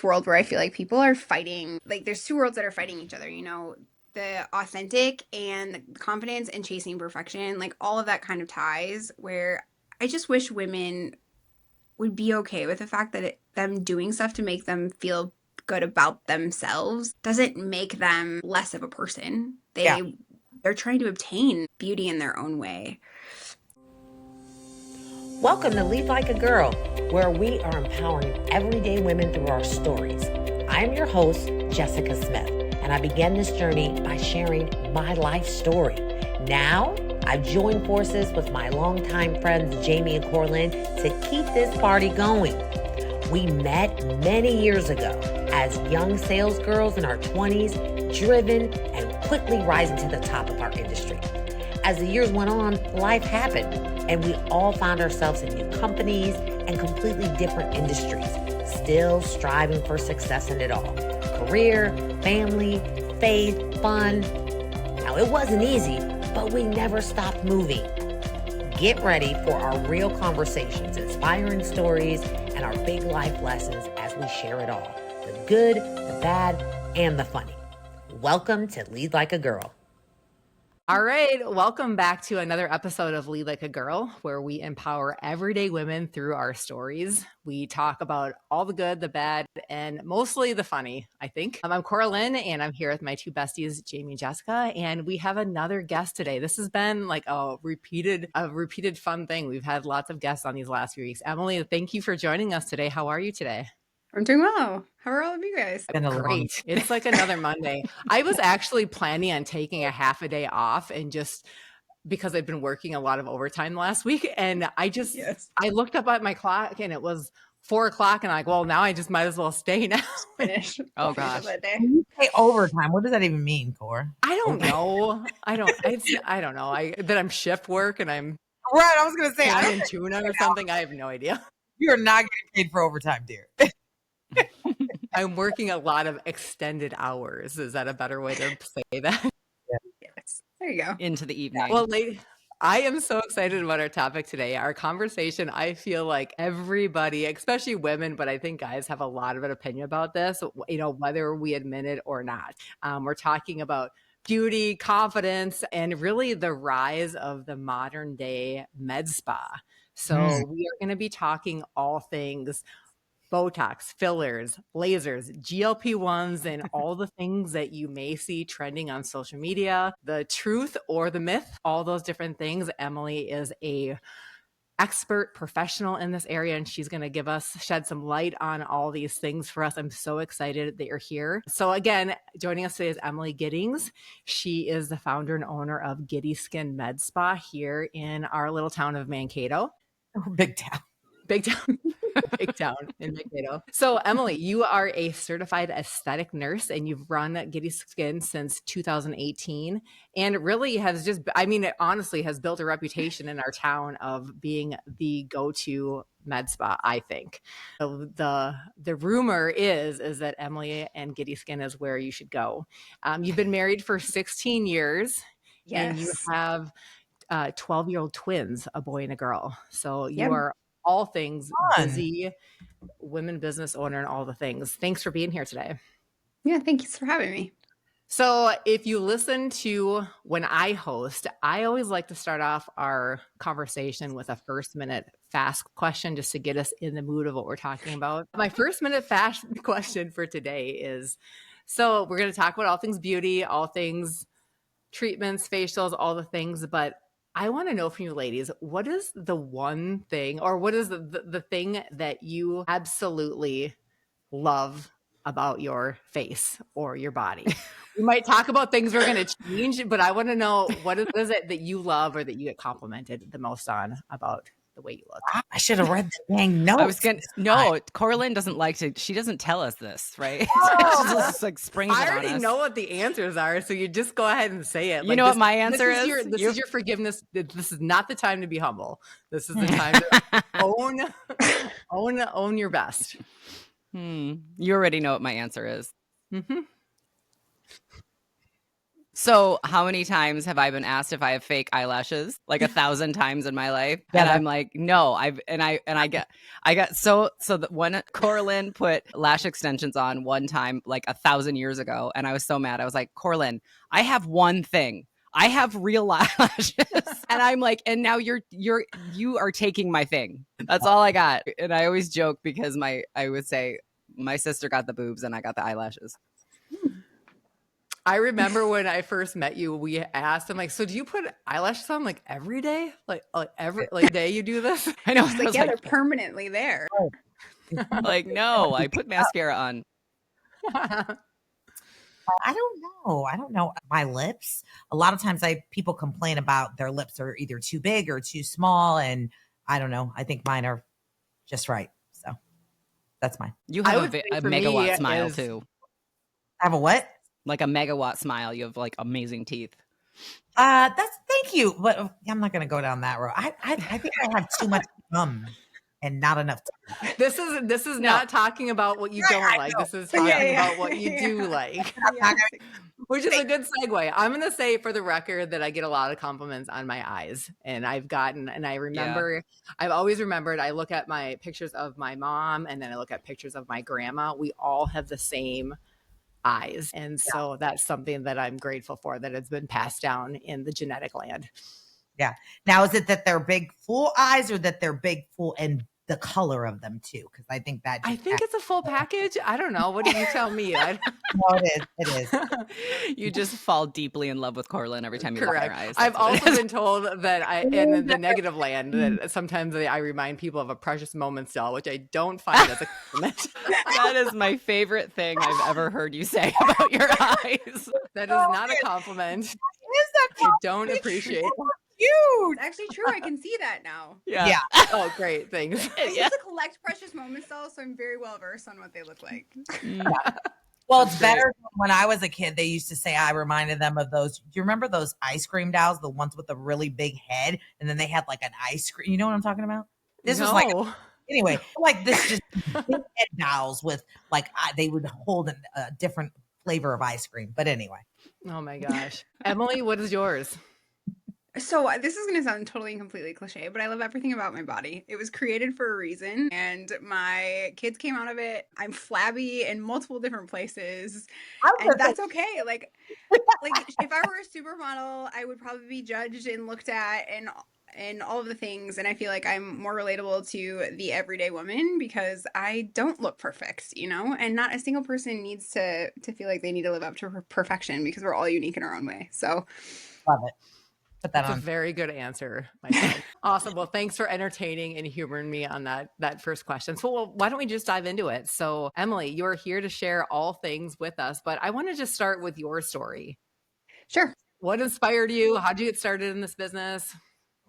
this world where I feel like people are fighting, like there's two worlds that are fighting each other, you know, the authentic and the confidence and chasing perfection, like all of that kind of ties where I just wish women would be okay with the fact that them doing stuff to make them feel good about themselves doesn't make them less of a person. They're trying to obtain beauty in their own way. Welcome to Lead Like a Girl, where we are empowering everyday women through our stories. I am your host, Jessica Smith, and I began this journey by sharing my life story. Now, I've joined forces with my longtime friends, Jamie and Corlin, to keep this party going. We met many years ago as young sales girls in our 20s, driven and quickly rising to the top of our industry. As the years went on, life happened, and we all found ourselves in new companies and completely different industries, still striving for success in it all. Career, family, faith, fun. Now, it wasn't easy, but we never stopped moving. Get ready for our real conversations, inspiring stories, and our big life lessons as we share it all. The good, the bad, and the funny. Welcome to Lead Like a Girl. All right. Welcome back to another episode of Lead Like a Girl, where we empower everyday women through our stories. We talk about all the good, the bad, and mostly the funny, I think. I'm Corlin, and I'm here with my two besties, Jamie and Jessica, and we have another guest today. This has been like a repeated fun thing. We've had lots of guests on these last few weeks. Emily, thank you for joining us today. How are you today? I'm doing well. How are all of you guys? Great. It's like another Monday. I was actually planning on taking a half a day off and just because I've been working a lot of overtime last week. And I looked up at my clock and it was 4:00 and I'm like, well, now I just might as well stay now. Finish. Oh gosh. You say overtime. What does that even mean, Cor? I don't know. I don't know. That I'm shift work and I'm Right. I was gonna say I'm in tuna or something. I have no idea. You're not getting paid for overtime, dear. I'm working a lot of extended hours. Is that a better way to say that? Yes. There you go. Into the evening. Well, I am so excited about our topic today. Our conversation, I feel like everybody, especially women, but I think guys have a lot of an opinion about this, you know, whether we admit it or not. We're talking about beauty, confidence, and really the rise of the modern day med spa. So we are going to be talking all things Botox, fillers, lasers, GLP-1s, and all the things that you may see trending on social media, the truth or the myth, all those different things. Emily is a expert professional in this area, and she's going to shed some light on all these things for us. I'm so excited that you're here. So again, joining us today is Emily Giddings. She is the founder and owner of Giddie Skin Med Spa here in our little town of Mankato. Big town. Big town. Big town in Mankato. So Emily, you are a certified aesthetic nurse and you've run Giddie Skin since 2018 and really it honestly has built a reputation in our town of being the go-to med spa, I think. So the rumor is that Emily and Giddie Skin is where you should go. You've been married for 16 years. Yes. And you have 12-year-old twins, a boy and a girl. So you are all things busy, women business owner and all the things. Thanks for being here today. Yeah, thanks for having me. So if you listen to when I host, I always like to start off our conversation with a first minute fast question just to get us in the mood of what we're talking about. My first minute fast question for today is, so we're going to talk about all things beauty, all things treatments, facials, all the things, but I want to know from you ladies, what is the one thing or what is the thing that you absolutely love about your face or your body? We might talk about things we're going to change, but I want to know what is it that you love or that you get complimented the most on about the way you look? I should have read the dang notes. Corlin doesn't like to, she doesn't tell us this, right? She just like springs it on us. I already know what the answers are, so you just go ahead and say it. You know what my answer is? This is your forgiveness. This is not the time to be humble. This is the time to own your best. You already know what my answer is. Mm-hmm. So how many times have I been asked if I have fake eyelashes? Like 1,000 times in my life. Yeah, And I'm like, no, I got so that when Corlin put lash extensions on one time, like 1,000 years ago, and I was so mad. I was like, Corlin, I have one thing. I have real eyelashes. And I'm like, and now you are taking my thing. That's all I got. And I always joke because I would say my sister got the boobs and I got the eyelashes. I remember when I first met you, we asked, I'm like, so do you put eyelashes on like every day? Like every day you do this? I know. She's I like, was yeah, they're permanently there. like, no, I put mascara on. I don't know. My lips. A lot of times people complain about their lips are either too big or too small. And I don't know. I think mine are just right. So that's mine. You I have would say a for me megawatt smile is- too. I have a what? Like a megawatt smile. You have like amazing teeth. Thank you. But I'm not gonna go down that road. I think I have too much gum and not enough time. This is not talking about what you don't like. This is talking about what you do like. Yeah. Which is a good segue. I'm going to say for the record that I get a lot of compliments on my eyes. And I remember, I've always remembered, I look at my pictures of my mom and then I look at pictures of my grandma. We all have the same eyes. And so that's something that I'm grateful for, that it's been passed down in the genetic land. Yeah. Now, is it that they're big, full eyes or that they're big, full, and the color of them too? Because I think that. I think it's a full package. I don't know. What do you tell me? No, it is. You just fall deeply in love with Corlin every time you look at her eyes. I've also been told that in the negative land, that sometimes I remind people of a precious moment still, which I don't find as a compliment. That is my favorite thing I've ever heard you say about your eyes. That is not a compliment. I don't appreciate it. Cute. It's actually true. I can see that now. Yeah. Oh, great. Thanks. I used to collect precious moments though, so I'm very well versed on what they look like. Well, it's better. When I was a kid, they used to say I reminded them of those. Do you remember those ice cream dolls, the ones with the really big head, and then they had like an ice cream? You know what I'm talking about? This was like anyway, like this just big head dolls with like they would hold a different flavor of ice cream. But anyway. Oh my gosh. Emily, what is yours? So this is going to sound totally and completely cliche, but I love everything about my body. It was created for a reason, and my kids came out of it. I'm flabby in multiple different places, and that's okay. Like if I were a supermodel, I would probably be judged and looked at and all of the things. And I feel like I'm more relatable to the everyday woman because I don't look perfect, and not a single person needs to feel like they need to live up to perfection because we're all unique in our own way. So love it. That's a very good answer, my friend. Awesome. Well, thanks for entertaining and humoring me on that first question. So why don't we just dive into it? So Emily, you're here to share all things with us, but I want to just start with your story. Sure. What inspired you? How'd you get started in this business?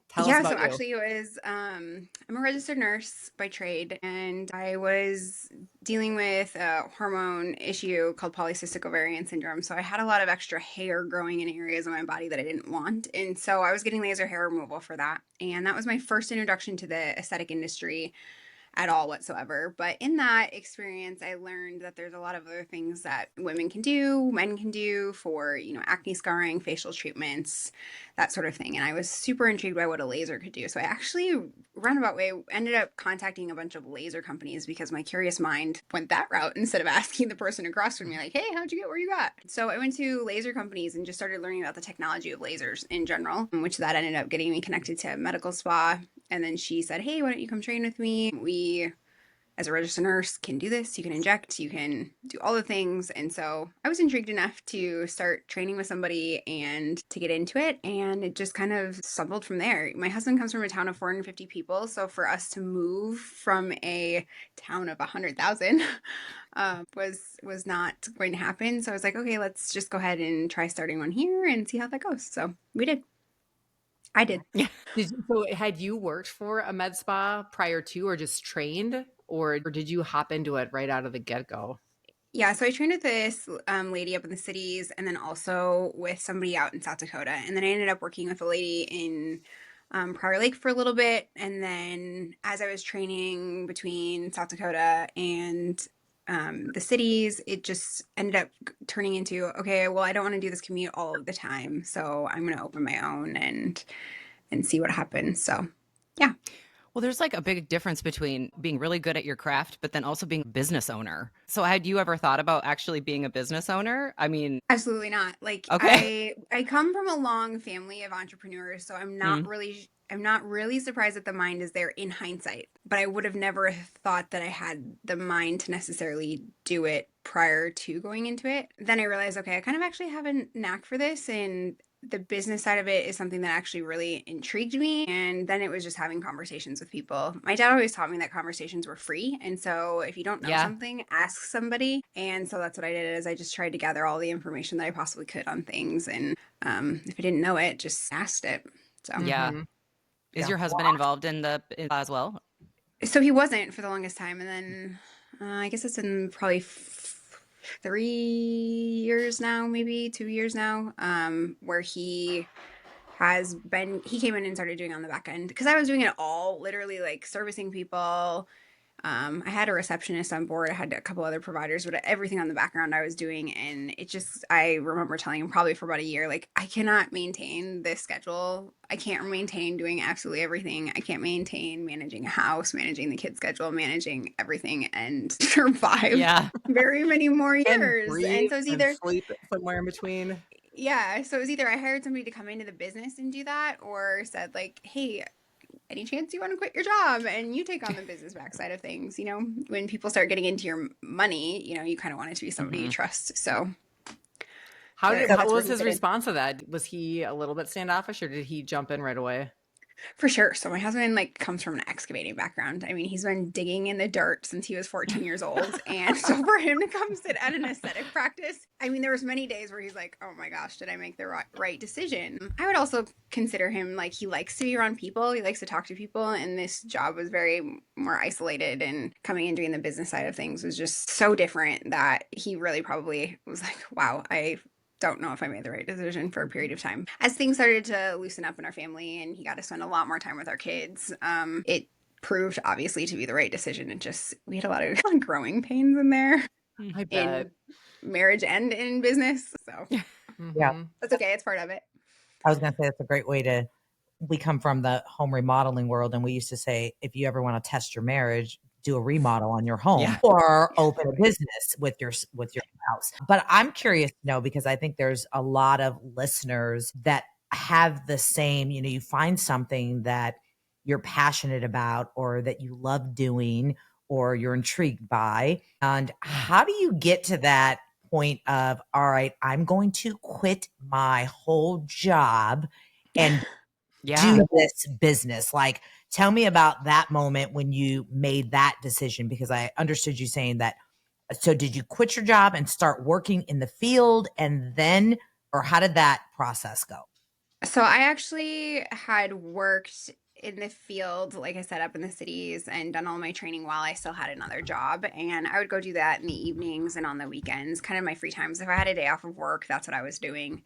Tell us about you. Actually it was, I'm a registered nurse by trade, and I was dealing with a hormone issue called polycystic ovarian syndrome. So I had a lot of extra hair growing in areas of my body that I didn't want. And so I was getting laser hair removal for that. And that was my first introduction to the aesthetic industry at all whatsoever. But in that experience, I learned that there's a lot of other things that women can do, men can do for, acne scarring, facial treatments, that sort of thing. And I was super intrigued by what a laser could do. So I actually, roundabout way, ended up contacting a bunch of laser companies because my curious mind went that route instead of asking the person across from me, like, hey, how'd you get where you got? So I went to laser companies and just started learning about the technology of lasers in general, which that ended up getting me connected to a medical spa. And then she said, hey, why don't you come train with me? We, as a registered nurse, can do this. You can inject, you can do all the things. And so I was intrigued enough to start training with somebody and to get into it. And it just kind of stumbled from there. My husband comes from a town of 450 people. So for us to move from a town of 100,000 was not going to happen. So I was like, okay, let's just go ahead and try starting one here and see how that goes. So we did. I did. Yeah. So had you worked for a med spa prior to, or just trained, or did you hop into it right out of the get-go? Yeah, so I trained with this lady up in the cities, and then also with somebody out in South Dakota. And then I ended up working with a lady in Prior Lake for a little bit. And then as I was training between South Dakota and the cities, it just ended up turning into, okay, well, I don't want to do this commute all of the time, so I'm going to open my own and see what happens. So, yeah. Well, there's like a big difference between being really good at your craft, but then also being a business owner. So had you ever thought about actually being a business owner? I mean, Absolutely not. Like okay. I come from a long family of entrepreneurs, so Mm, I'm not really surprised that the mind is there in hindsight. But I would have never thought that I had the mind to necessarily do it prior to going into it. Then I realized, okay, I kind of actually have a knack for this, and the business side of it is something that actually really intrigued me. And then it was just having conversations with people. My dad always taught me that conversations were free. And so if you don't know yeah. something, ask somebody. And so that's what I did, is I just tried to gather all the information that I possibly could on things. And if I didn't know it, just asked it. So Yeah. Mhm. Is Yeah. your husband involved in as well? so he wasn't for the longest time. And then I guess it's been probably 3 years now, maybe 2 years now, where he came in and started doing on the back end, because I was doing it all, literally like servicing people. I had a receptionist on board. I had a couple other providers, but everything on the background I was doing. And it just, I remember telling him probably for about a year, like, I cannot maintain this schedule. I can't maintain doing absolutely everything. I can't maintain managing a house, managing the kids' schedule, managing everything, and survive Yeah. very many more And years. And breathe so it's and either, sleep somewhere in between. yeah, so it was either I hired somebody to come into the business and do that, or said, like, hey, any chance you want to quit your job and you take on the business backside of things? When people start getting into your money, you kind of want it to be somebody you Hmm. trust. So How that's where was he his fit in. response to that? Was he a little bit standoffish, or did he jump in right away? For sure. So my husband comes from an excavating background. I mean, he's been digging in the dirt since he was 14 years old. And so for him to come sit at an aesthetic practice, I mean, there was many days where he's like, oh my gosh, did I make the right decision? I would also consider him, like, he likes to be around people. He likes to talk to people. And this job was very more isolated, and coming and doing the business side of things was just so different that he really probably was like, wow, I don't know if I made the right decision for a period of time. As things started to loosen up in our family and he got to spend a lot more time with our kids, it proved obviously to be the right decision. It just, we had a lot of growing pains in there, I bet. in marriage and in business. So Yeah. Mhm. that's okay. It's part of it. I was going to say that's a great way to. We come from the home remodeling world, and we used to say, if you ever want to test your marriage, do a remodel on your home Yeah. or open a business with your spouse. But I'm curious to know, because I think there's a lot of listeners that have the same. You find something that you're passionate about, or that you love doing, or you're intrigued by, and how do you get to that point of, all right, I'm going to quit my whole job and Yeah. do this business? Like, tell me about that moment when you made that decision, because I understood you saying that. So did you quit your job and start working in the field, and then, or how did that process go? So I actually had worked in the field, like I said, up in the cities, and done all my training while I still had another job. And I would go do that in the evenings and on the weekends, kind of my free times. If I had a day off of work, that's what I was doing.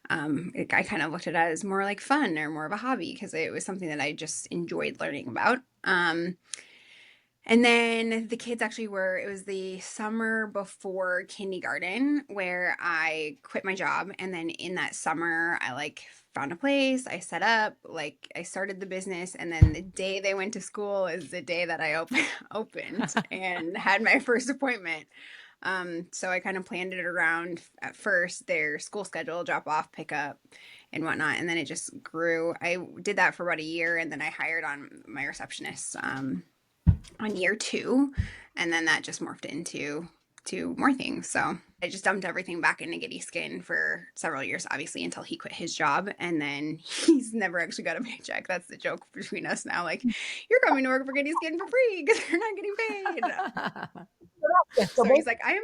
I kind of looked at it as more like fun or more of a hobby, because it was something that I just enjoyed learning about. And then the kids actually it was the summer before kindergarten where I quit my job. And then in that summer, I found a place, I set up, I started the business. And then the day they went to school is the day that I opened and had my first appointment. So I kind of planned it around, at first, their school schedule, drop off, pick up, and whatnot. And then it just grew. I did that for about a year, and then I hired on my receptionist on year 2, and then that just morphed into more things. So I just dumped everything back into Giddie Skin for several years, obviously, until he quit his job, and then he's never actually got a paycheck. That's the joke between us now. Like, you're coming to work for Giddie Skin for free because you're not getting paid. So So he's like, I'm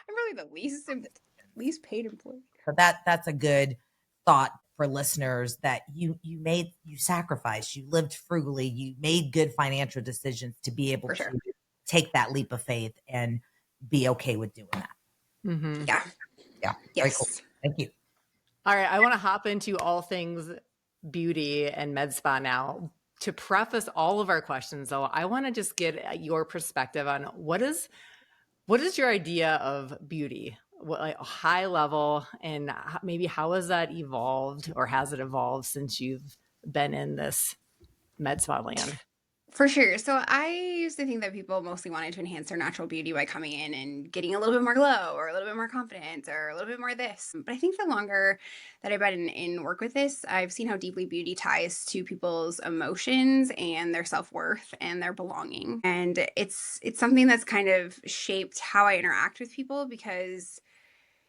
really the least paid employee. But that's a good thought for listeners, that you sacrificed, you lived frugally, you made good financial decisions to be able For to sure. take that leap of faith and be okay with doing that. Mhm. Yeah. Yeah. Very cool. Yes. Thank you. All right, I want to hop into all things beauty and med spa now. To preface all of our questions, though, I want to just get your perspective on what is What is your idea of beauty? What, like, a high level, and maybe how has that evolved, or has it evolved since you've been in this med spa land? For sure. So I used to think that people mostly wanted to enhance their natural beauty by coming in and getting a little bit more glow or a little bit more confidence or a little bit more this. But I think the longer that I've been in work with this, I've seen how deeply beauty ties to people's emotions and their self-worth and their belonging. And it's something that's kind of shaped how I interact with people, because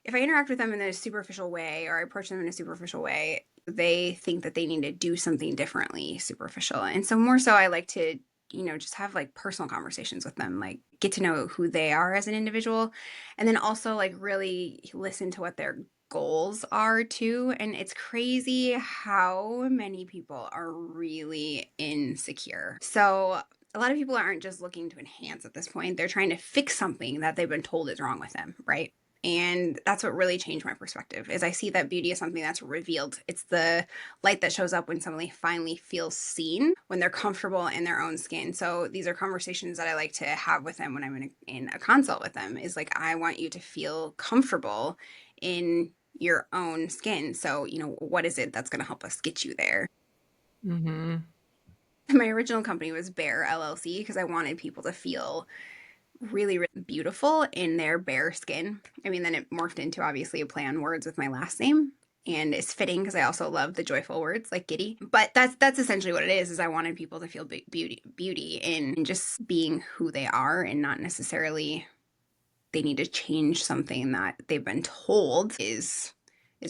if I interact with them in a superficial way or I approach them in a superficial way, they think that they need to do something differently superficial. And so more so I like to, just have like personal conversations with them, like get to know who they are as an individual. And then also like really listen to what their goals are too. And it's crazy how many people are really insecure. So a lot of people aren't just looking to enhance at this point. They're trying to fix something that they've been told is wrong with them, right? And that's what really changed my perspective, is I see that beauty is something that's revealed. It's the light that shows up when somebody finally feels seen, when they're comfortable in their own skin. So these are conversations that I like to have with them when I'm in a consult with them, is like, I want you to feel comfortable in your own skin. So, what is it that's going to help us get you there? Mm-hmm. My original company was Bare LLC because I wanted people to feel really, really beautiful in their bare skin. I mean, then it morphed into obviously a play on words with my last name. And it's fitting because I also love the joyful words like Giddie. But that's essentially what it is I wanted people to feel beauty in just being who they are, and not necessarily they need to change something that they've been told is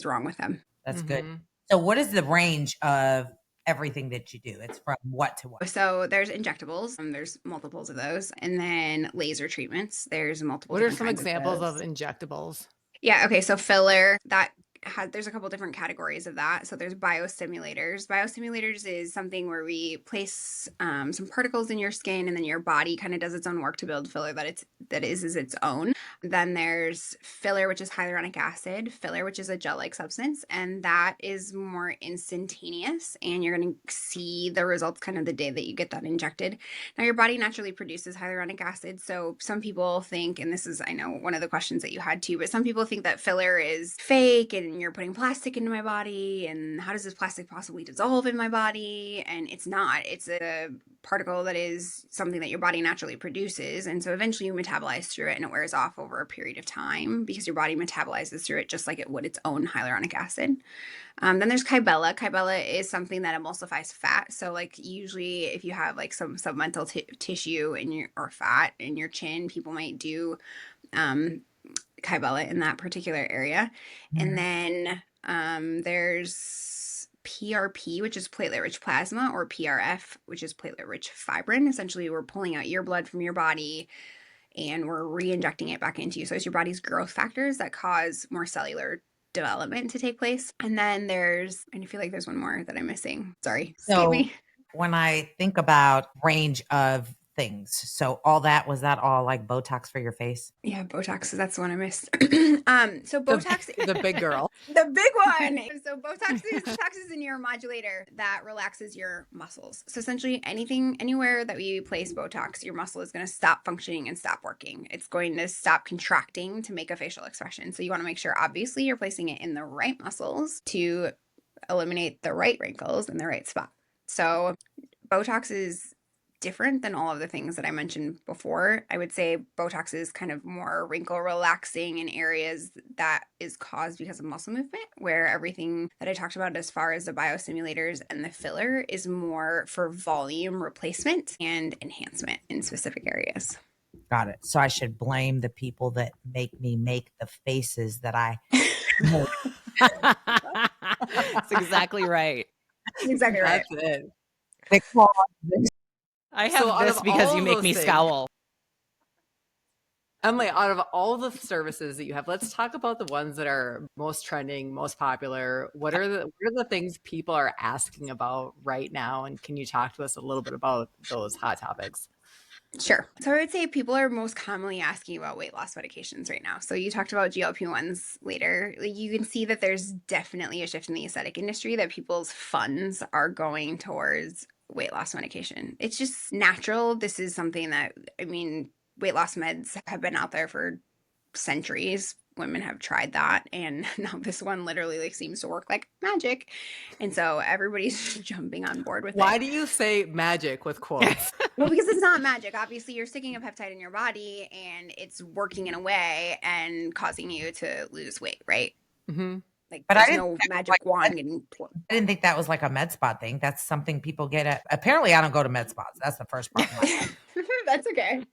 wrong with them. That's Mm-hmm. good. So what is the range of everything that you do? It's from what to what? So there's injectables, there's multiples of those, and then laser treatments. There's multiple. What are different some kinds examples of those. injectables? Yeah, okay, so filler, there's a couple different categories of that. So there's biostimulators. Biostimulators is something where we place some particles in your skin, and then your body kind of does its own work to build filler that is its own. Then there's filler, which is hyaluronic acid. Filler, which is a gel-like substance, and that is more instantaneous, and you're going to see the results kind of the day that you get that injected. Now, your body naturally produces hyaluronic acid, so some people think, and this is, I know, one of the questions that you had too, but some people think that filler is fake and you're putting plastic into my body, and how does this plastic possibly dissolve in my body? And it's not. It's a particle that is something that your body naturally produces, and so eventually you metabolize through it, and it wears off over a period of time because your body metabolizes through it just like it would its own hyaluronic acid. Then there's Kybella. Kybella is something that emulsifies fat. So like usually if you have like some submental tissue in your, or fat in your chin, people might do Kybella in that particular area. And then there's PRP, which is platelet-rich plasma, or PRF, which is platelet-rich fibrin. Essentially, we're pulling out your blood from your body and we're re-injecting it back into you. So it's your body's growth factors that cause more cellular development to take place. And then I feel like there's one more that I'm missing. Sorry, escape me. When I think about range of things, so all that, was that all like Botox for your face? Yeah, Botox. That's the one I missed. So Botox, The big girl. the big one. So Botox is a neuromodulator that relaxes your muscles. So essentially, anywhere that we place Botox, your muscle is going to stop functioning and stop working. It's going to stop contracting to make a facial expression. So you want to make sure, obviously, you're placing it in the right muscles to eliminate the right wrinkles in the right spot. So Botox is different than all of the things that I mentioned before. I would say Botox is kind of more wrinkle relaxing in areas that is caused because of muscle movement, where everything that I talked about as far as the biostimulators and the filler is more for volume replacement and enhancement in specific areas. Got it. So I should blame the people that make me make the faces that I That's exactly right. That's exactly right. That's it. they call I have So out this of because all you make those me things- scowl. Emily, out of all the services that you have, let's talk about the ones that are most trending, most popular. What are the things people are asking about right now? And can you talk to us a little bit about those hot topics? Sure. So I would say people are most commonly asking about weight loss medications right now. So you talked about GLP-1s later. Like, you can see that there's definitely a shift in the aesthetic industry, that people's funds are going towards weight loss medication. It's just natural. This is something that, I mean, weight loss meds have been out there for centuries. Women have tried that, and now this one literally like seems to work like magic, and so everybody's jumping on board with Why it. do you say magic with quotes? Well, because it's not magic. Obviously, you're sticking a peptide in your body, and it's working in a way and causing you to lose weight, right? Mm-hmm. Like, But I there's didn't no think that was magic like wand getting. I didn't think that was like a med spa thing. That's something people get at. Apparently, I don't go to med spas. That's the first problem. That's okay.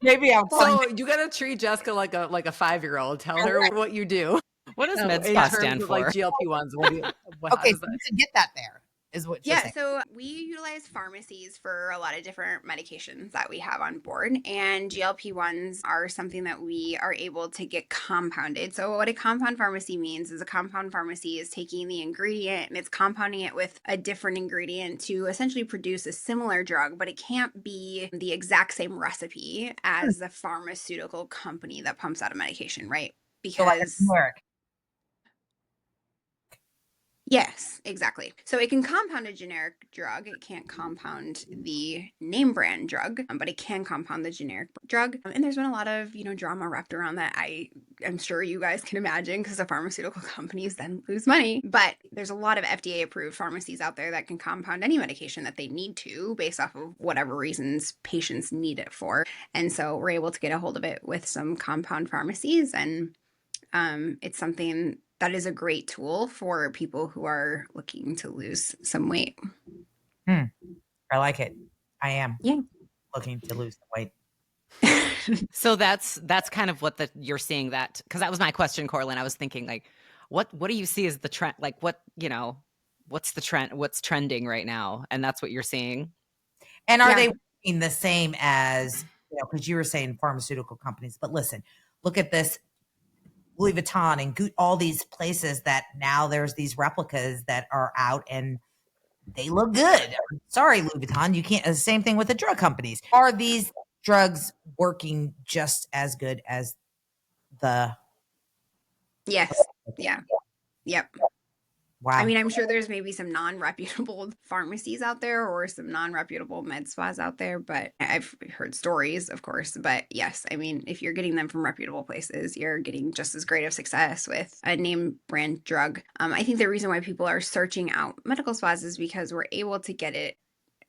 Maybe I'll find So you gotta treat Jessica like a 5-year-old. Tell her what you do. What does No, med in spa terms stand of like for? GLP-1s. What do you? How Okay, does so that? you can get that there, is what you're Yeah, saying. so we utilize pharmacies for a lot of different medications that we have on board, and GLP-1s are something that we are able to get compounded. So what a compound pharmacy means is a compound pharmacy is taking the ingredient and it's compounding it with a different ingredient to essentially produce a similar drug, but it can't be the exact same recipe as the pharmaceutical company that pumps out a medication, right? So like a Because generic. yes, exactly. So it can compound a generic drug. It can't compound the name brand drug, but it can compound the generic drug. And there's been a lot of, drama wrapped around that. I'm sure you guys can imagine because the pharmaceutical companies then lose money. But there's a lot of FDA approved pharmacies out there that can compound any medication that they need to based off of whatever reasons patients need it for. And so we're able to get a hold of it with some compound pharmacies, and it's something that is a great tool for people who are looking to lose some weight. I like it. I am Yeah. looking to lose the weight. So that's kind of what you're seeing, that, because that was my question, Corlin. I was thinking like, what do you see as the trend? Like what's the trend? What's trending right now? And that's what you're seeing. And are Yeah. they working the same as, because you were saying pharmaceutical companies, but listen, look at this Louis Vuitton and all these places that now there's these replicas that are out and they look good. Sorry, Louis Vuitton, you can't. The same thing with the drug companies. Are these drugs working just as good as the? Yes. Yeah. Yep. Wow. I mean, I'm sure there's maybe some non-reputable pharmacies out there or some non-reputable med spas out there, but I've heard stories, of course. But yes, I mean, if you're getting them from reputable places, you're getting just as great of success with a name brand drug. I think the reason why people are searching out medical spas is because we're able to get it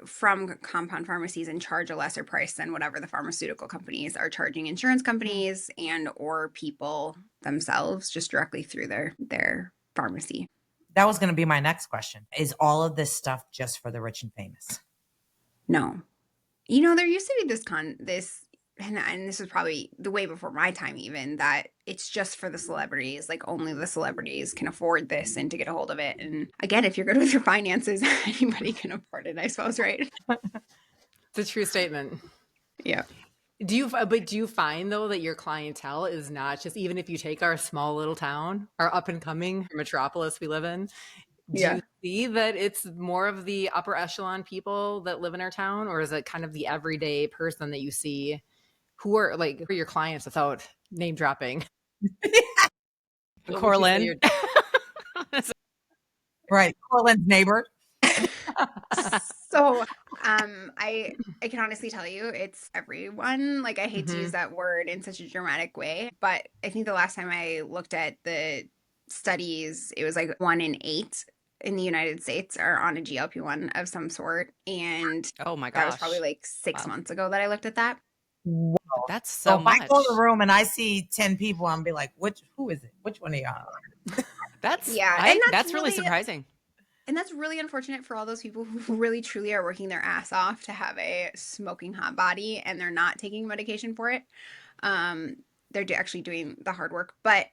from compound pharmacies and charge a lesser price than whatever the pharmaceutical companies are charging insurance companies and or people themselves just directly through their pharmacy. That was going to be my next question. Is all of this stuff just for the rich and famous? No. There used to be this, and this was probably the way before my time even, that it's just for the celebrities. Like only the celebrities can afford this and to get a hold of it. And again, if you're good with your finances, anybody can afford it, I suppose, right? It's a true statement. Yeah. Do you find though that your clientele is not just, even if you take our small little town, our up and coming metropolis we live in, do you see that it's more of the upper echelon people that live in our town, or is it kind of the everyday person that you see who are your clients without name dropping? Corlin. Right. Corlin's neighbor. So I can honestly tell you it's everyone. Like I hate to use that word in such a dramatic way, but I think the last time I looked at the studies, it was like 1 in 8 in the United States are on a GLP-1 of some sort. And Oh my that was gosh. probably like 6 months ago that I looked at that. Wow. That's so if much. I go to the room and I see 10 people, I'm be like, who is it? Which one of y'all? That's and that's really surprising. And that's really unfortunate for all those people who really truly are working their ass off to have a smoking hot body and they're not taking medication for it. They're actually doing the hard work. But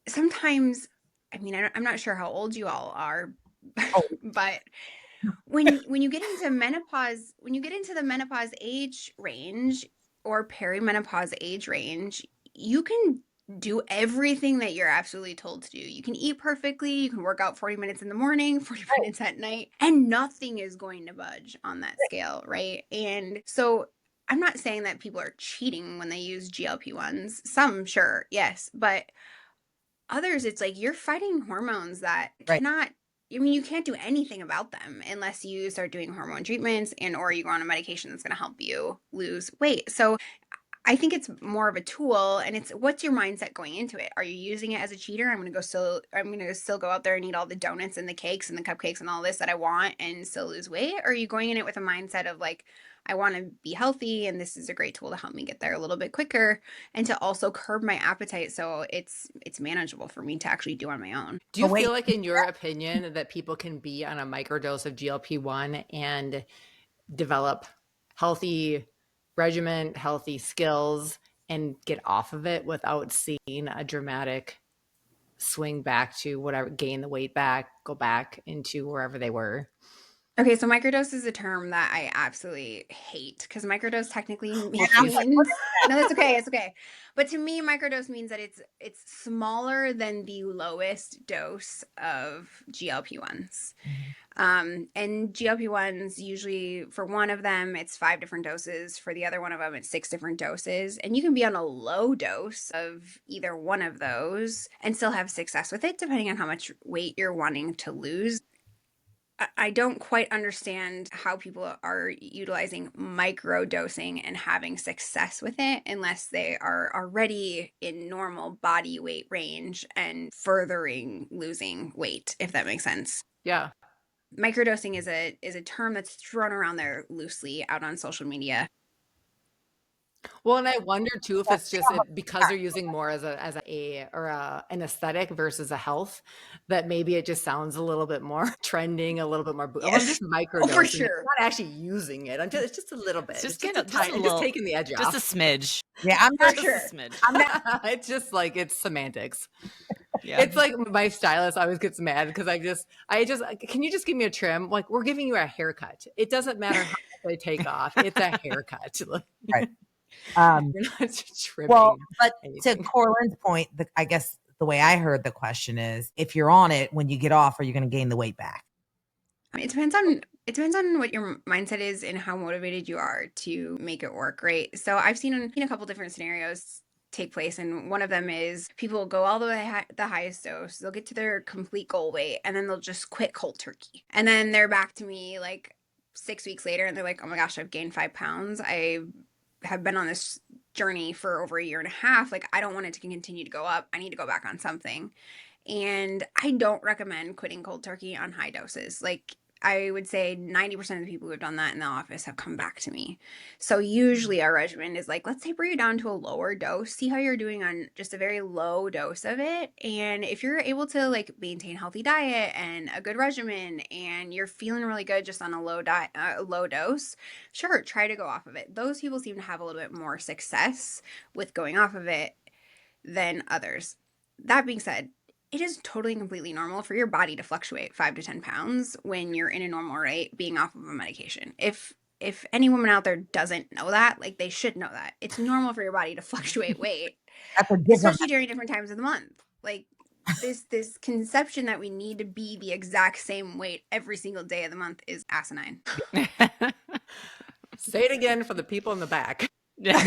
sometimes, I mean, I'm not sure how old you all are, but when you get into menopause, when you get into the menopause age range or perimenopause age range, you can do everything that you're absolutely told to do. You can eat perfectly, you can work out 40 minutes in the morning, 40 minutes at night, and nothing is going to budge on that scale, right? And so I'm not saying that people are cheating when they use GLP-1s. Some, sure, yes, but others, it's like you're fighting hormones that cannot I mean, you can't do anything about them unless you start doing hormone treatments and or you go on a medication that's going to help you lose weight. So I think it's more of a tool, and it's what's your mindset going into it? Are you using it as a cheater? I'm gonna still go out there and eat all the donuts and the cakes and the cupcakes and all this that I want and still lose weight? Or are you going in it with a mindset of like, I want to be healthy and this is a great tool to help me get there a little bit quicker and to also curb my appetite so it's manageable for me to actually do on my own. Do you But wait, feel like, in your opinion, that people can be on a microdose of GLP-1 and develop healthy regimen, healthy skills, and get off of it without seeing a dramatic swing back to whatever, gain the weight back, go back into wherever they were? Okay, so microdose is a term that I absolutely hate because microdose technically and I'm like, means no, that's okay, it's okay. But to me, microdose means that it's smaller than the lowest dose of GLP-1s. And GLP-1s usually for one of them it's 5 different doses. For the other one of them it's 6 different doses. And you can be on a low dose of either one of those and still have success with it, depending on how much weight you're wanting to lose. I don't quite understand how people are utilizing micro dosing and having success with it unless they are already in normal body weight range and furthering losing weight, if that makes sense. Yeah. Microdosing is a term that's thrown around there loosely out on social media. Well, and I wonder too if it's just because they're using more as an aesthetic versus a health, that maybe it just sounds a little bit more trending, a little bit more. Oh, I'm just microdosing. Oh, for I'm sure. not actually using it. It's just a little bit. Just It's get just a little, taking the edge just a off. smidge. yeah, I'm For not Just sure. a smidge. I'm not. It's just like it's semantics. Yeah. It's like my stylist always gets mad because I just can you just give me a trim? Like, we're giving you a haircut. It doesn't matter how much I take off. It's a haircut. Right. You're not trimming. Well, but to anything. Corlin's point, I guess the way I heard the question is, if you're on it, when you get off, are you going to gain the weight back? It depends on what your mindset is and how motivated you are to make it work, right? So I've seen a couple different scenarios take place, and one of them is people go all the way the highest dose, they'll get to their complete goal weight, and then they'll just quit cold turkey, and then they're back to me like 6 weeks later, and they're like, "Oh my gosh, I've gained 5 pounds. I have been on this journey for over a year and a half. Like, I don't want it to continue to go up. I need to go back on something." And I don't recommend quitting cold turkey on high doses. Like, I would say 90% of the people who have done that in the office have come back to me. So usually our regimen is like, let's taper you down to a lower dose, see how you're doing on just a very low dose of it. And if you're able to like maintain healthy diet and a good regimen and you're feeling really good just on a low dose, sure, try to go off of it. Those people seem to have a little bit more success with going off of it than others. That being said, it is totally and completely normal for your body to fluctuate 5 to 10 pounds when you're in a normal rate being off of a medication. If any woman out there doesn't know that, like, they should know that. It's normal for your body to fluctuate weight, That's a different. especially during different times of the month. Like, this conception that we need to be the exact same weight every single day of the month is asinine. Say it again for the people in the back. Yeah.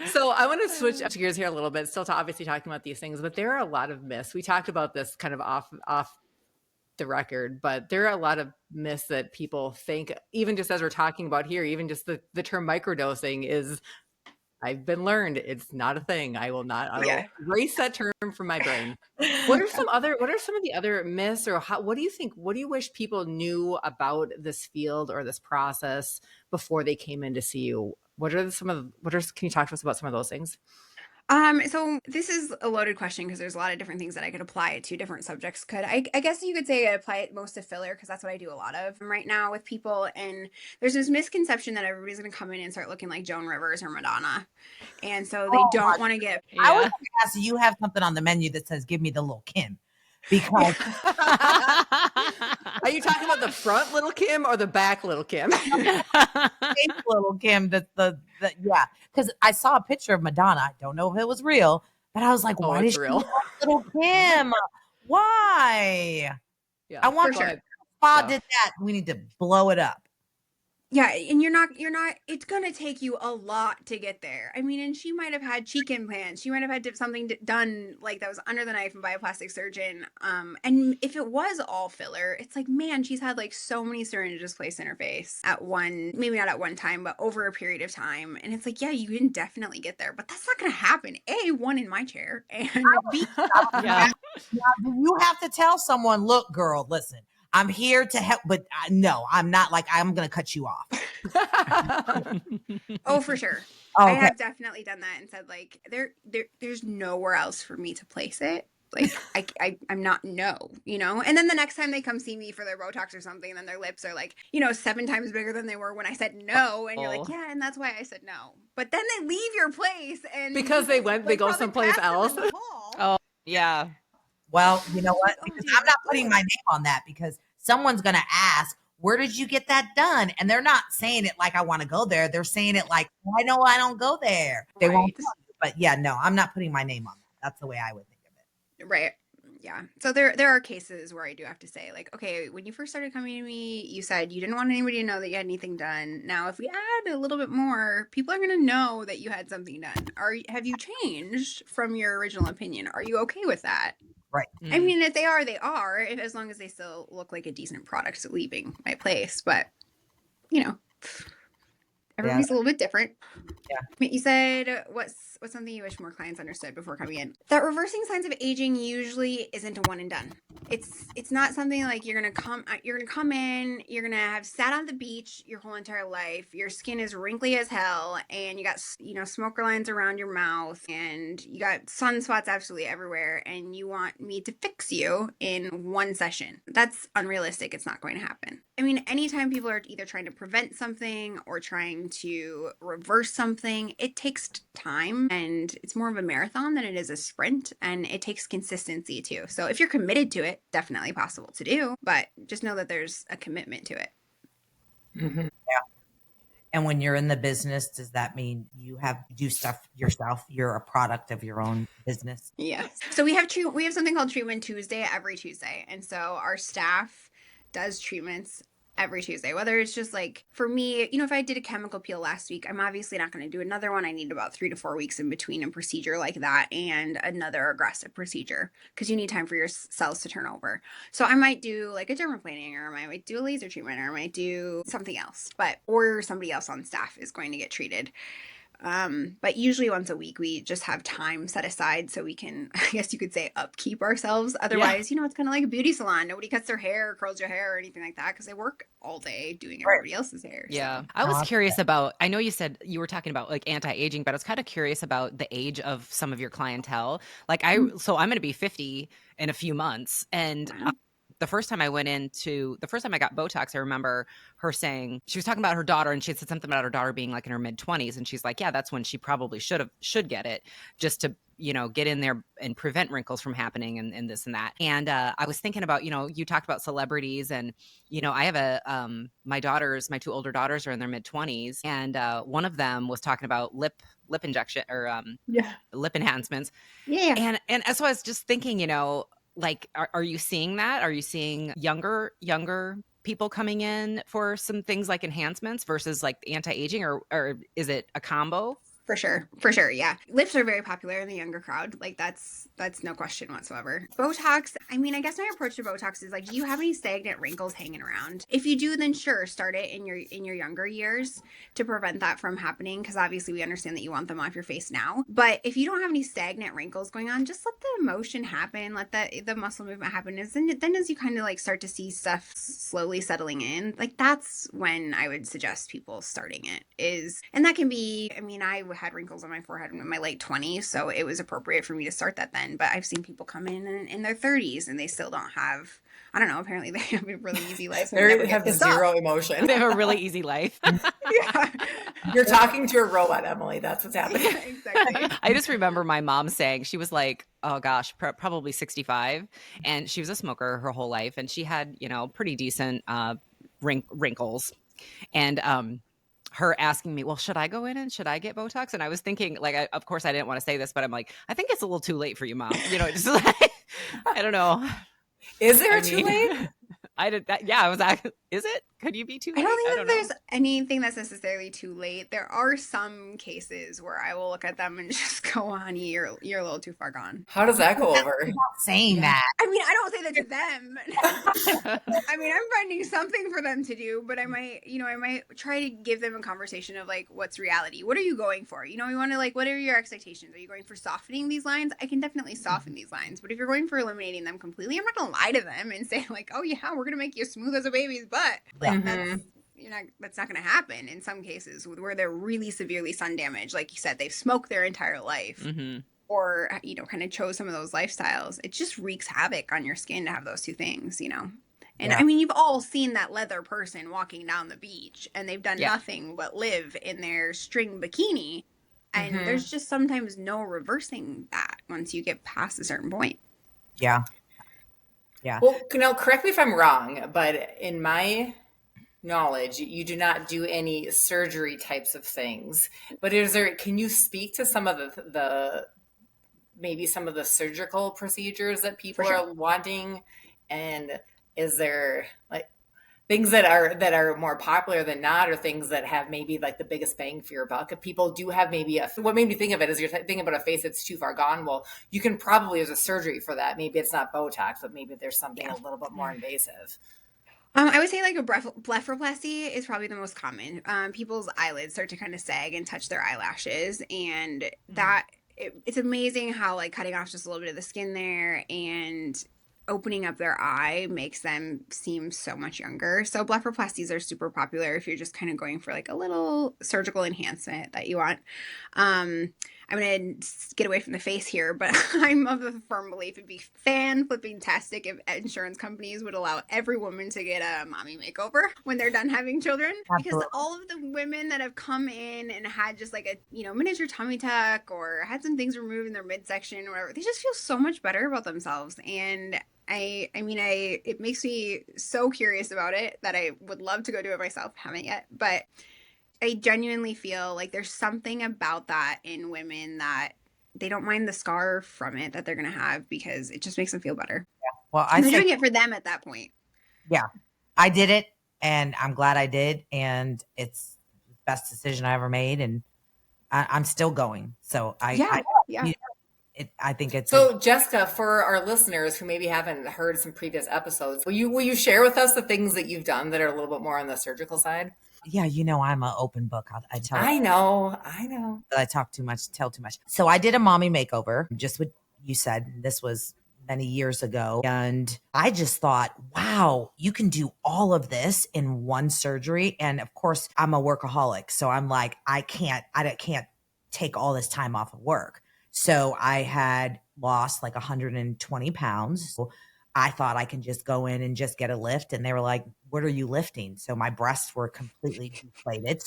So I want to switch gears here a little bit, still obviously talking about these things, but there are a lot of myths. We talked about this kind of off the record, but there are a lot of myths that people think, even just as we're talking about here, even just the term microdosing is, I've been learned, it's not a thing. I will erase that term from my brain. What are some of the other myths, or what do you wish people knew about this field or this process before they came in to see you? Can you talk to us about some of those things? So this is a loaded question because there's a lot of different things that I could apply it to, different subjects. I guess you could say I apply it most to filler because that's what I do a lot of right now with people. And there's this misconception that everybody's going to come in and start looking like Joan Rivers or Madonna. And so they don't want to get... I was going to ask you have something on the menu that says, give me the little Kim. Because are you talking about the front little Kim or the back little Kim? little Kim, yeah. Because I saw a picture of Madonna. I don't know if it was real, but I was like, why did she look like little Kim? Why? Yeah, I want sure. Spa did that. We need to blow it up. Yeah, and it's going to take you a lot to get there. I mean, and she might have had cheek implants. She might have had something done like that was under the knife by a plastic surgeon. And if it was all filler, it's like, man, she's had like so many syringes placed in her face at maybe not at one time, but over a period of time. And it's like, yeah, you can definitely get there, but that's not going to happen. A, one in my chair, and B, Yeah. You have to tell someone, look, girl, listen, I'm here to help, but no, I'm not like, I'm going to cut you off. oh, for sure. Okay. I have definitely done that and said like there's nowhere else for me to place it. Like I'm not you know. And then the next time they come see me for their Botox or something, then their lips are like 7 times bigger than they were when I said no, and you're like, yeah, and that's why I said no. But then they leave your place and because they go someplace else. Oh, yeah. Well, you know what? Oh, Because dude, I'm not putting my name on that because someone's going to ask, where did you get that done? And they're not saying it like I want to go there. They're saying it like, I know I don't go there. They won't. Right. But yeah, no, I'm not putting my name on that. That's the way I would think of it. Right. Yeah. So there are cases where I do have to say like, okay, when you first started coming to me, you said you didn't want anybody to know that you had anything done. Now, if we add a little bit more, people are going to know that you had something done. Have you changed from your original opinion? Are you okay with that? Right. I mean, if they are, they are, as long as they still look like a decent product leaving my place. But, everybody's a little bit different. Yeah. You said, what's something you wish more clients understood before coming in? That reversing signs of aging usually isn't a one and done. It's not something like you're gonna come in, you're gonna have sat on the beach your whole entire life, your skin is wrinkly as hell, and you got smoker lines around your mouth, and you got sunspots absolutely everywhere, and you want me to fix you in one session. That's unrealistic. It's not going to happen. I mean, anytime people are either trying to prevent something or trying to reverse something, it takes time, and it's more of a marathon than it is a sprint, and it takes consistency too. So if you're committed to it, definitely possible to do, but just know that there's a commitment to it. Mm-hmm. Yeah. And when you're in the business, does that mean you do stuff yourself? You're a product of your own business? Yes. So we have something called Treatment Tuesday every Tuesday, and so our staff does treatments every Tuesday, whether it's just like, for me, if I did a chemical peel last week, I'm obviously not going to do another one. I need about 3 to 4 weeks in between a procedure like that and another aggressive procedure, because you need time for your cells to turn over. So I might do like a dermaplaning, or I might do a laser treatment, or I might do something else, or somebody else on staff is going to get treated. But usually once a week, we just have time set aside so we can, I guess you could say, upkeep ourselves. Otherwise, it's kind of like a beauty salon. Nobody cuts their hair or curls your hair or anything like that because they work all day doing everybody else's hair. Yeah. So. I was curious about, I know you said you were talking about like anti-aging, but I was kind of curious about the age of some of your clientele. Like so I'm going to be 50 in a few months, and the first time I got Botox, I remember her saying, she was talking about her daughter, and she had said something about her daughter being like in her mid-20s. And she's like, yeah, that's when she probably should get it, just to, get in there and prevent wrinkles from happening and this and that. And I was thinking about, you talked about celebrities, and, I have my 2 older daughters are in their mid-20s. And one of them was talking about lip injection or lip enhancements. Yeah. And so I was just thinking, like, are you seeing that? Are you seeing younger people coming in for some things like enhancements versus like anti-aging, or is it a combo? For sure. Yeah. Lips are very popular in the younger crowd. Like that's no question whatsoever. Botox, I mean, I guess my approach to Botox is like, do you have any stagnant wrinkles hanging around? If you do, then sure, start it in your younger years to prevent that from happening. Cause obviously we understand that you want them off your face now. But if you don't have any stagnant wrinkles going on, just let the motion happen. Let the muscle movement happen. Then as you kind of like start to see stuff slowly settling in, like that's when I would suggest people starting it and that can be, I mean, I had wrinkles on my forehead in my late 20s, so it was appropriate for me to start that then. But I've seen people come in their 30s and they still don't have, I don't know, apparently they have a really easy life. They have zero emotion. They have a really easy life. Yeah. You're talking to a robot, Emily. That's what's happening. Yeah, exactly. I just remember my mom saying, she was like, oh gosh, probably 65. And she was a smoker her whole life. And she had, pretty decent wrinkles. And her asking me, well, should I go in and should I get Botox? And I was thinking, like, of course I didn't want to say this, but I'm like, I think it's a little too late for you, Mom. Just like, I don't know. Is there too late? I did that. Yeah, I was like, is it? Could you be too I late? don't think I that don't know. there's anything that's necessarily too late. There are some cases where I will look at them and just go, honey, you're a little too far gone. How does that go over? Saying that. I mean, I don't say that to them. I mean, I'm finding something for them to do, but I might try to give them a conversation of like, what's reality? What are you going for? You want to like, what are your expectations? Are you going for softening these lines? I can definitely soften these lines, but if you're going for eliminating them completely, I'm not going to lie to them and say like, oh yeah, we're going to make you smooth as a baby's butt. Like that's not going to happen in some cases where they're really severely sun damaged. Like you said, they've smoked their entire life. Or kind of chose some of those lifestyles. It just wreaks havoc on your skin to have those two things, and I mean, you've all seen that leather person walking down the beach and they've done nothing but live in their string bikini, and there's just sometimes no reversing that once you get past a certain point. Yeah. Well, now correct me if I'm wrong, but in my knowledge, you do not do any surgery types of things. But can you speak to some of the maybe some of the surgical procedures that people are wanting, and is there like things that are more popular than not, or things that have maybe like the biggest bang for your buck? If people do have maybe what made me think of it is you're thinking about a face that's too far gone. Well, you can probably, there's a surgery for that. Maybe it's not Botox, but maybe there's something a little bit more invasive. I would say like a blepharoplasty is probably the most common. People's eyelids start to kind of sag and touch their eyelashes, and that it's amazing how like cutting off just a little bit of the skin there and opening up their eye makes them seem so much younger. So blepharoplasties are super popular if you're just kind of going for like a little surgical enhancement that you want. I'm going to get away from the face here, but I'm of the firm belief it'd be fan-flipping-tastic if insurance companies would allow every woman to get a mommy makeover when they're done having children. Absolutely. Because all of the women that have come in and had just like a miniature tummy tuck or had some things removed in their midsection or whatever, they just feel so much better about themselves. And it makes me so curious about it that I would love to go do it myself. Haven't yet, but I genuinely feel like there's something about that in women that they don't mind the scar from it that they're going to have because it just makes them feel better. Yeah. Well, they're doing it for them at that point. Yeah, I did it and I'm glad I did. And it's the best decision I ever made. And I'm still going. So I think it's so. Jessica, for our listeners who maybe haven't heard some previous episodes, will you share with us the things that you've done that are a little bit more on the surgical side? Yeah, I'm an open book. I tell. I know. But I talk too much, tell too much. So I did a mommy makeover, just what you said. This was many years ago, and I just thought, wow, you can do all of this in one surgery. And of course, I'm a workaholic, so I'm like, I can't take all this time off of work. So I had lost like 120 pounds. So I thought I can just go in and just get a lift. And they were like, what are you lifting? So my breasts were completely deflated.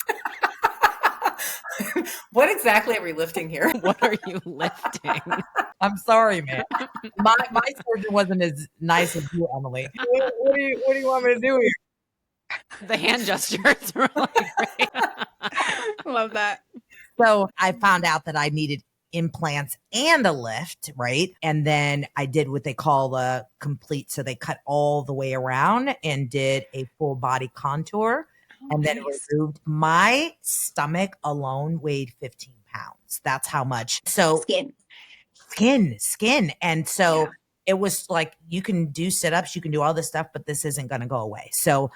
What exactly are we lifting here? What are you lifting? I'm sorry, man. My surgeon wasn't as nice as you, Emily. What do you want me to do here? The hand gestures were like great. Love that. So I found out that I needed implants and a lift, right? And then I did what they call a complete. So they cut all the way around and did a full body contour. And then removed my stomach alone weighed 15 pounds. That's how much. So skin. And so it was like, you can do sit-ups, you can do all this stuff, but this isn't going to go away. So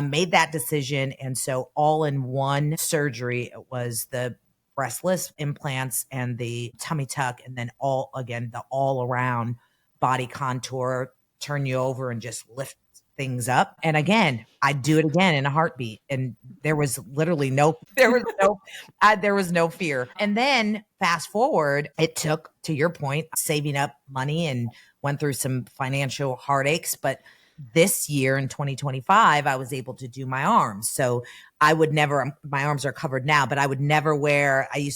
made that decision. And so all in one surgery, it was the breastless implants and the tummy tuck, and then the all around body contour, turn you over and just lift things up. And again, I'd do it again in a heartbeat. And there was literally no fear. And then fast forward, it took, to your point, saving up money and went through some financial heartaches. But this year in 2025, I was able to do my arms. So I would never, my arms are covered now, but I would never wear, I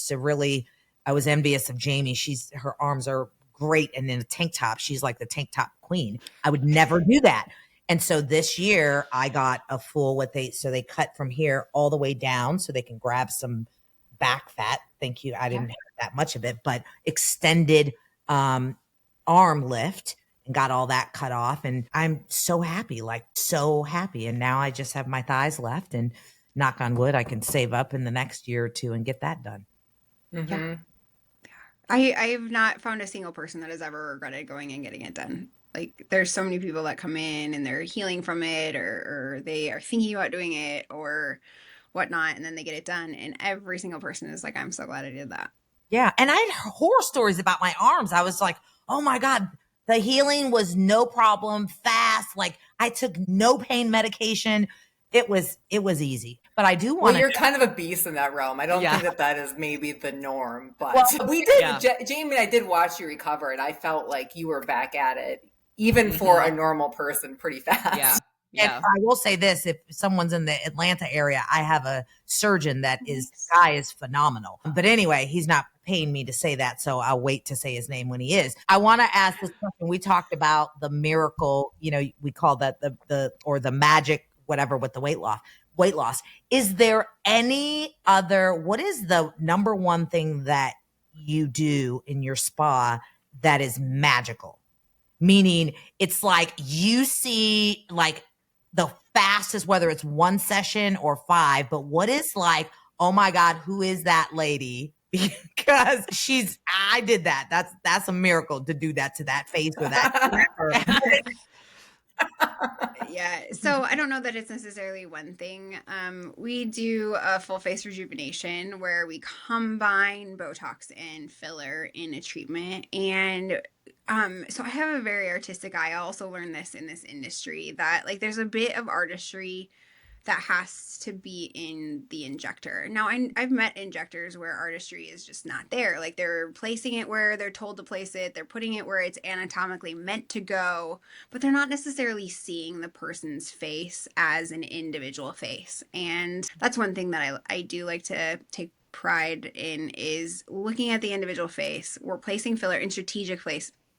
was envious of Jamie. Her arms are great. And in a tank top, she's like the tank top queen. I would never do that. And so this year I got a full, so they cut from here all the way down so they can grab some back fat. Thank you. I didn't have that much of it, but extended arm lift. and got all that cut off. And I'm so happy, like so happy. And now I just have my thighs left, and knock on wood, I can save up in the next year or two and get that done. Yeah. I have not found a single person that has ever regretted going and getting it done. Like there's so many people that come in and they're healing from it, or they are thinking about doing it or whatnot, and then they get it done. And every single person is like, I'm so glad I did that. Yeah. And I had horror stories about my arms. I was like, oh my God, the healing was no problem, fast. Like I took no pain medication. It was easy. But I do want Well, you're kind of a beast in that realm. I don't think that is maybe the norm, but we did. Jamie and I did watch you recover, and I felt like you were back at it, even for a normal person, pretty fast. Yeah. And I will say this, if someone's in the Atlanta area, I have a surgeon that guy is phenomenal. But anyway, he's not paying me to say that, so I'll wait to say his name when he is. I want to ask this question. We talked about the miracle, we call that the magic, whatever, with the weight loss. Is there what is the number one thing that you do in your spa that is magical? Meaning it's like you see like the fastest, whether it's one session or 5, but what is like, oh my God, who is that lady? Because I did that. That's a miracle to do that to that face or that. Yeah. So I don't know that it's necessarily one thing. We do a full face rejuvenation where we combine Botox and filler in a treatment. And so I have a very artistic eye. I also learned this in this industry that like there's a bit of artistry that has to be in the injector. Now, I've met injectors where artistry is just not there. Like they're placing it where they're told to place it. They're putting it where it's anatomically meant to go, but they're not necessarily seeing the person's face as an individual face. And that's one thing that I do like to take pride in is looking at the individual face. We're placing filler in strategic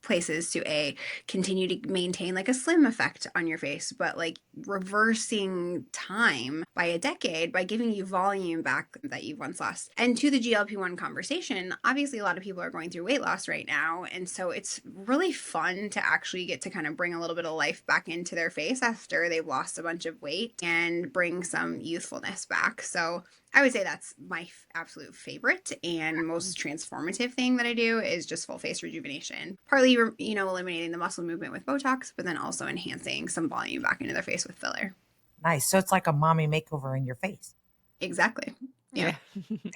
places to continue to maintain like a slim effect on your face, but like reversing time by a decade by giving you volume back that you've once lost. And to the GLP-1 conversation, obviously a lot of people are going through weight loss right now, and so it's really fun to actually get to kind of bring a little bit of life back into their face after they've lost a bunch of weight and bring some youthfulness back. So I would say that's my absolute favorite and most transformative thing that I do is just full face rejuvenation. Partly, eliminating the muscle movement with Botox, but then also enhancing some volume back into their face with filler. Nice. So it's like a mommy makeover in your face. Exactly. Yeah.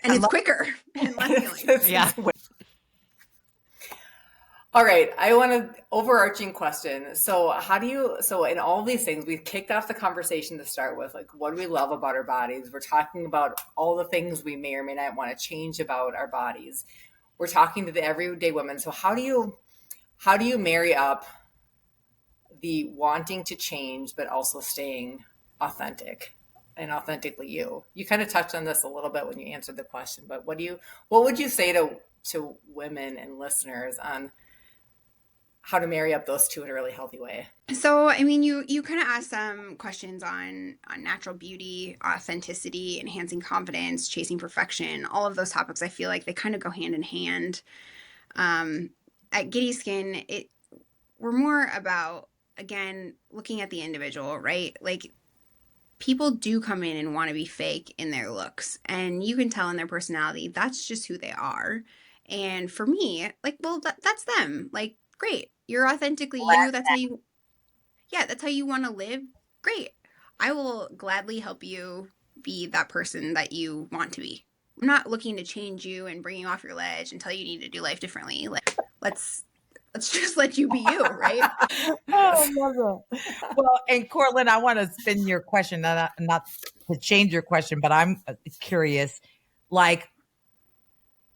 And it's quicker and less healing. Yeah. All right. I want an overarching question. So in all these things, we've kicked off the conversation to start with, like, what do we love about our bodies? We're talking about all the things we may or may not want to change about our bodies. We're talking to the everyday women. So how do you marry up the wanting to change, but also staying authentic and authentically you? You kind of touched on this a little bit when you answered the question, but what would you say to women and listeners on how to marry up those two in a really healthy way? So, I mean, you kind of asked some questions on natural beauty, authenticity, enhancing confidence, chasing perfection, all of those topics. I feel like they kind of go hand in hand. At Giddie Skin, we're more about, again, looking at the individual, right? Like people do come in and want to be fake in their looks, and you can tell in their personality, that's just who they are. And for me, like, well, that's them. Like, great. You're authentically you. That's how you want to live. Great. I will gladly help you be that person that you want to be. I'm not looking to change you and bring you off your ledge and tell you need to do life differently. Like, let's just let you be you, right? I love it. Well, and Cortland, I want to spin your question, not to change your question, but I'm curious, like,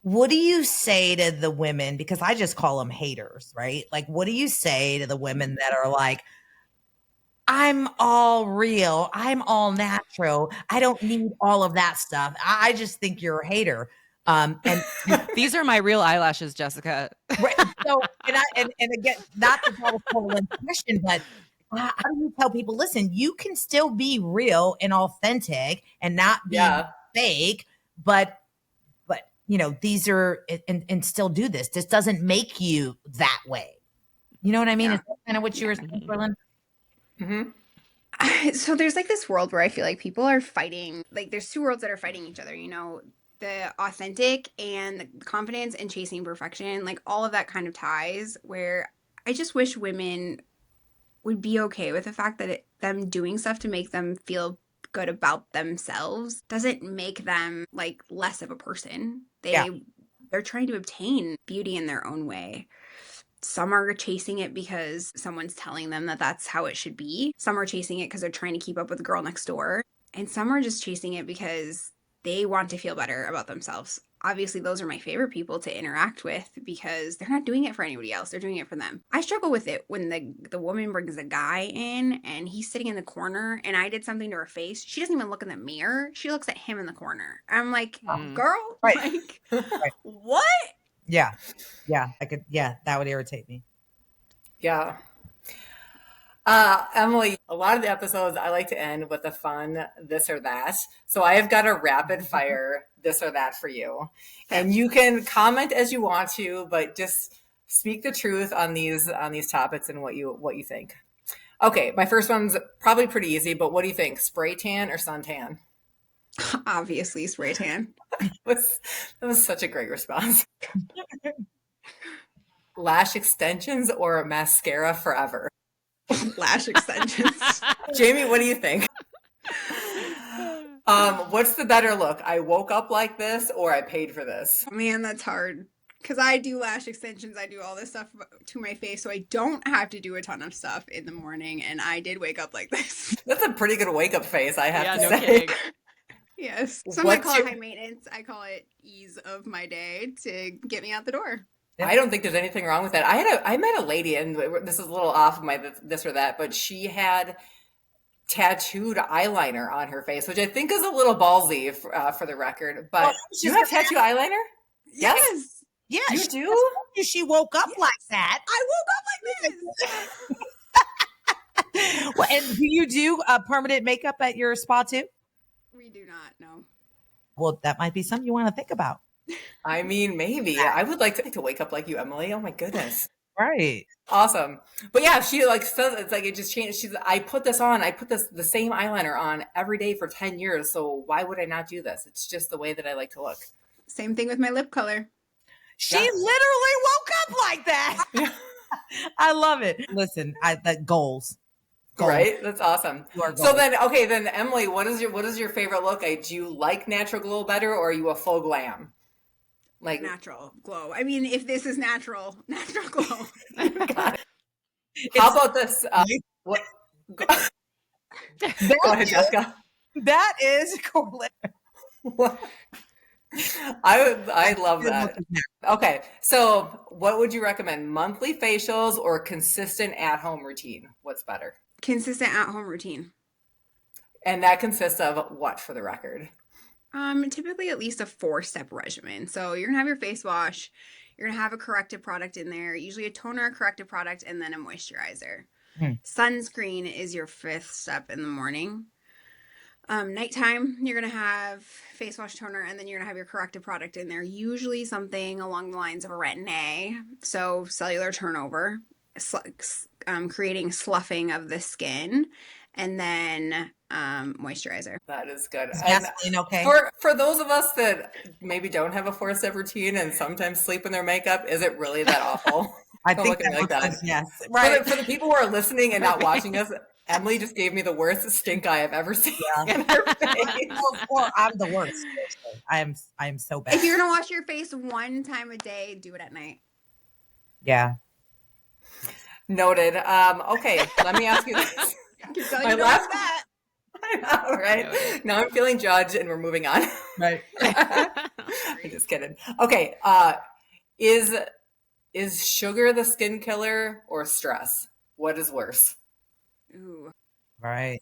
what do you say to the women? Because I just call them haters, right? Like, what do you say to the women that are like, I'm all real, I'm all natural, I don't need all of that stuff. I just think you're a hater. And these are my real eyelashes, Jessica. Right. So, and again, not to tell a question, but how do you tell people, listen, you can still be real and authentic and not be fake, but these are, and still do this. This doesn't make you that way. You know what I mean? Yeah. Is that kind of what you were saying, Berlin? So there's like this world where I feel like people are fighting, like there's two worlds that are fighting each other, the authentic and the confidence and chasing perfection, like all of that kind of ties where I just wish women would be okay with the fact that them doing stuff to make them feel good about themselves doesn't make them like less of a person. Yeah. They're trying to obtain beauty in their own way. Some are chasing it because someone's telling them that that's how it should be. Some are chasing it because they're trying to keep up with the girl next door. And some are just chasing it because they want to feel better about themselves. Obviously, those are my favorite people to interact with because they're not doing it for anybody else. They're doing it for them. I struggle with it when the woman brings a guy in and he's sitting in the corner and I did something to her face. She doesn't even look in the mirror. She looks at him in the corner. I'm like, girl, Right. like, Right. what? Yeah. Yeah. That would irritate me. Yeah. Emily, a lot of the episodes I like to end with a fun this or that. So I have got a rapid fire this or that for you. And you can comment as you want to, but just speak the truth on these topics and what you think. Okay, my first one's probably pretty easy, but what do you think? Spray tan or suntan? Obviously, spray tan. That was such a great response. Lash extensions or mascara forever? Lash extensions. Jamie, what do you think? What's the better look? I woke up like this or I paid for this? Man, that's hard. Because I do lash extensions. I do all this stuff to my face, so I don't have to do a ton of stuff in the morning. And I did wake up like this. That's a pretty good wake up face, I have to no say. kidding. Yes. Some might What's call your- it high maintenance. I call it ease of my day to get me out the door. I don't think there's anything wrong with that. I met a lady, and this is a little off of my this or that, but she had tattooed eyeliner on her face, which I think is a little ballsy for the record. But you have tattooed eyeliner? Yes. Yeah. You do? She woke up like that. I woke up like this. Well, and do you do permanent makeup at your spa too? We do not, no. Well, that might be something you want to think about. I mean, maybe. I would like to wake up like you, Emily. Oh my goodness. Right. Awesome. But yeah, she like says it's like it just changed. I put the same eyeliner on every day for 10 years. So why would I not do this? It's just the way that I like to look. Same thing with my lip color. She literally woke up like that. I love it. Listen, goals. Right? That's awesome. You are So gold. then Emily, what is your favorite look? Do you like natural glow better or are you a faux glam? Like Natural glow. I mean, if this is natural glow. how about this? What? Go ahead, Jessica. That is correlate. What? I love that. Okay, so what would you recommend? Monthly facials or consistent at-home routine? What's better? Consistent at-home routine. And that consists of what, for the record? Typically at least a 4-step regimen. So you're gonna have your face wash, you're gonna have a corrective product in there, usually a toner, a corrective product, and then a moisturizer. Sunscreen is your 5th step in the morning. Nighttime, you're gonna have face wash, toner, and then you're gonna have your corrective product in there. Usually something along the lines of a retin-A, so cellular turnover, creating sloughing of the skin, and then moisturizer. That is good. Vaseline, okay. For those of us that maybe don't have a 4-step routine and sometimes sleep in their makeup, is it really that awful? I Don't think look at me like that. Yes. For Right. the people who are listening and not watching us, Emily just gave me the worst stink eye I've ever seen in her face. Or I'm the worst. I am so bad. If you're gonna wash your face 1 time a day, do it at night. Yeah. Noted. Okay, let me ask you this. Keep telling My you to last- watch that. I know, right? Now I'm feeling judged and we're moving on. Right. I'm just kidding. Okay. Is sugar the skin killer or stress? What is worse? Ooh, Right.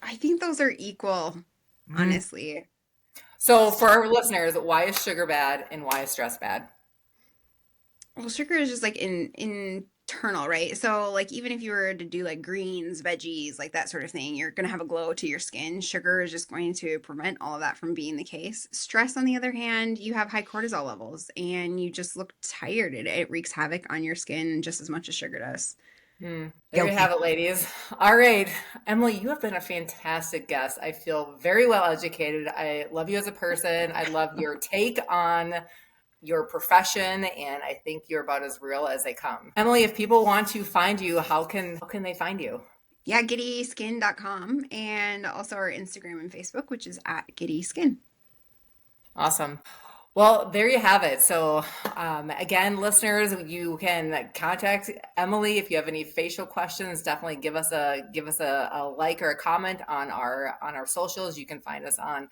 I think those are equal, honestly. So for our listeners, why is sugar bad and why is stress bad? Well, sugar is just like in internal, right? So like even if you were to do like greens, veggies, like that sort of thing, you're going to have a glow to your skin. Sugar is just going to prevent all of that from being the case. Stress, on the other hand, you have high cortisol levels and you just look tired. It wreaks havoc on your skin just as much as sugar does. There you Guilty. have it, ladies. All right. Emily, you have been a fantastic guest. I feel very well educated. I love you as a person. I love your take on your profession, and I think you're about as real as they come. Emily, if people want to find you, how can they find you? Yeah, GiddieSkin.com and also our Instagram and Facebook, which is at Giddie Skin. Awesome. Well, there you have it. So, again, listeners, you can contact Emily if you have any facial questions. Definitely give us a like or a comment on our socials. You can find us on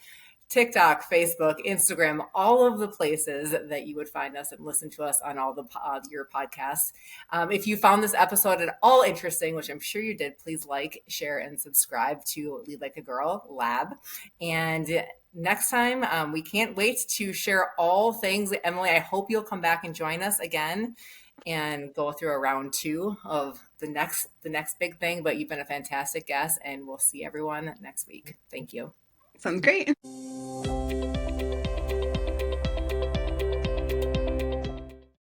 TikTok, Facebook, Instagram, all of the places that you would find us and listen to us on all the your podcasts. If you found this episode at all interesting, which I'm sure you did, please like, share, and subscribe to Lead Like a Girl Lab. And next time, we can't wait to share all things. Emily, I hope you'll come back and join us again and go through a round 2 of the next big thing. But you've been a fantastic guest, and we'll see everyone next week. Thank you. Sounds great.